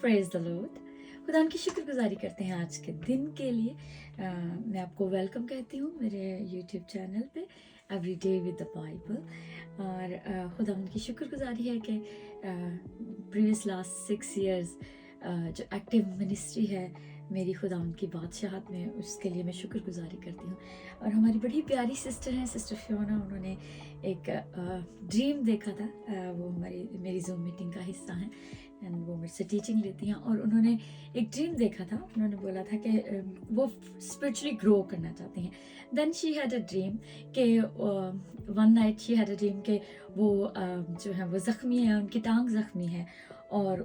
Praise the Lord. खुदा उनकी शुक्रगुजारी करते हैं आज के दिन के लिए। मैं आपको वेलकम कहती हूँ मेरे यूट्यूब चैनल पे every day with the Bible. और खुदा उनकी शुक्रगुजारी है कि प्रीवियस लास्ट 6 इयर्स जो एक्टिव मिनिस्ट्री है मेरी खुदा उनकी बादशाहत में, उसके लिए मैं शुक्रगुजारी करती हूँ। और हमारी बड़ी प्यारी सिस्टर हैं, सिस्टर फियोना, उन्होंने एक ड्रीम देखा था। वो मेरी जूम मीटिंग का हिस्सा हैं एंड वो मेरे से टीचिंग लेती हैं। और उन्होंने एक ड्रीम देखा था, उन्होंने बोला था कि वो स्पिरिचुअली ग्रो करना चाहती हैं। Then she had a dream कि one night she had a dream कि वो जो है वो ज़ख्मी है, उनकी टांग ज़ख्मी है और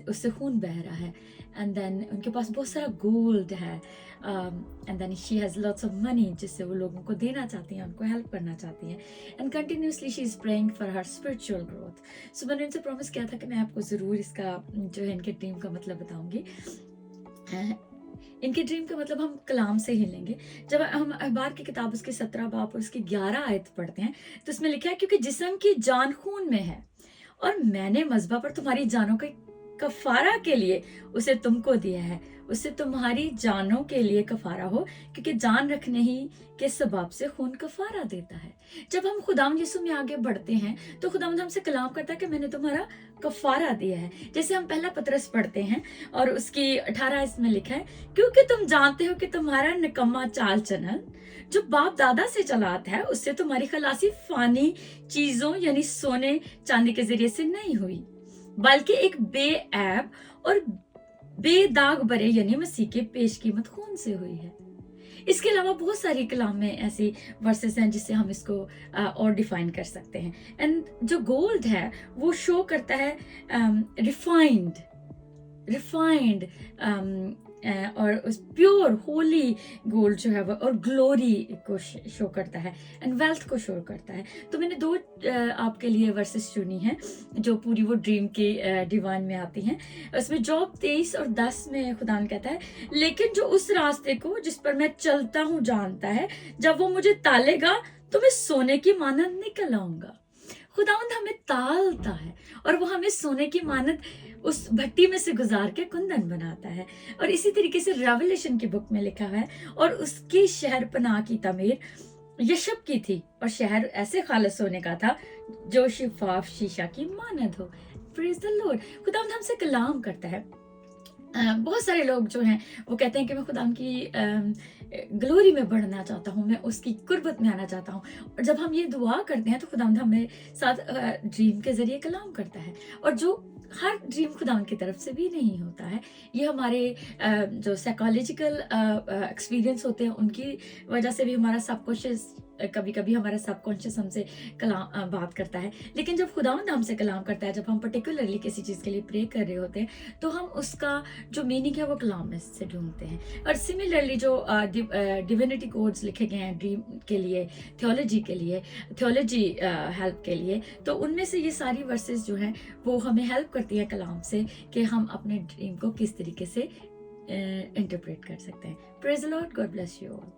उससे खून बह रहा है। एंड देन उनके पास बहुत सारा गोल्ड है and then she has lots of money जिससे वो लोगों को देना चाहती हैं, उनको हेल्प करना चाहती हैं। And continuously she is praying for her spiritual growth. So मैंने उनसे प्रॉमिस किया था कि मैं आपको ज़रूर इसका जो है इनके ड्रीम का मतलब बताऊँगी। इनके ड्रीम का मतलब हम कलाम से ही लेंगे। जब हम अखबार की किताब उसके 17 बाब और उसकी 11 आयत पढ़ते हैं तो उसमें लिखा है, क्योंकि जिस्म की जान खून में है और मैंने मज़बा पर तुम्हारी जानों के कफारा के लिए उसे तुमको दिया है, उससे तुम्हारी जानों के लिए कफारा हो, क्योंकि जान रखने ही के सबब से खून कफारा देता है। जब हम खुदावंद यीशु में आगे बढ़ते हैं तो खुदावंद हमसे कलाम करता है कि मैंने तुम्हारा कफारा दिया है। जैसे हम पहला पतरस पढ़ते हैं और उसकी 18 इसमें लिखा है, क्योंकि तुम जानते हो कि तुम्हारा निकम्मा चाल चलन जो बाप दादा से चला आता है उससे तुम्हारी खलासी फानी चीजों यानी सोने चांदी के जरिए से नहीं हुई, बल्कि एक बेऐब और बेदाग बरे यानी मसीह के पेशकीमत खून से हुई है। इसके अलावा बहुत सारी कलाम में ऐसी वर्सेस हैं जिससे हम इसको और डिफाइन कर सकते हैं। एंड जो गोल्ड है वो शो करता है रिफाइंड और उस प्योर होली गोल्ड जो है वो, और ग्लोरी को शो करता है एंड वेल्थ को शो करता है। तो मैंने 2 आपके लिए वर्सेस चुनी हैं जो पूरी वो ड्रीम के डिवाइन में आती हैं। उसमें जॉब 23 और 10 में खुदा कहता है, लेकिन जो उस रास्ते को जिस पर मैं चलता हूँ जानता है, जब वो मुझे तालेगा तो मैं सोने की मानद निकल आऊंगा। खुदावंद हमें तालता है और वो हमें सोने की मानद उस भट्टी में से गुजार के कुंदन बनाता है। और इसी तरीके से रेवलेशन की बुक में लिखा है, और उसकी शहर पनाह की तमीर यशब की थी और शहर ऐसे खालिस होने का था जो शिफाफ शीशा की मानद हो। Praise the Lord. खुदावंद हमसे कलाम करता है। बहुत सारे लोग जो हैं वो कहते हैं कि मैं खुदा की ग्लोरी में बढ़ना चाहता हूँ, मैं उसकी कुर्बत में आना चाहता हूँ। और जब हम ये दुआ करते हैं तो खुदावंद हमें साथ ड्रीम के जरिए कलाम करता है। और जो हर ड्रीम खुदावंद की तरफ से भी नहीं होता है, ये हमारे जो साइकोलॉजिकल एक्सपीरियंस होते हैं उनकी वजह से भी हमारा सबकॉन्शियस, कभी कभी हमारा सबकॉन्शियस हमसे कलाम बात करता है। लेकिन जब खुदावंद हमसे कलाम करता है, जब हम पर्टिकुलरली किसी चीज़ के लिए प्रे कर रहे होते हैं तो हम उसका जो मीनिंग है वो कलाम में से ढूंढते हैं। और सिमिलरली जो डिविनिटी कोड्स लिखे गए हैं ड्रीम के लिए, थियोलॉजी के लिए, थियोलॉजी हेल्प के लिए, तो उनमें से ये सारी वर्सेस जो हैं वो हमें हेल्प करती है कलाम से कि हम अपने ड्रीम को किस तरीके से इंटरप्रेट कर सकते हैं। Praise the Lord. God bless you all.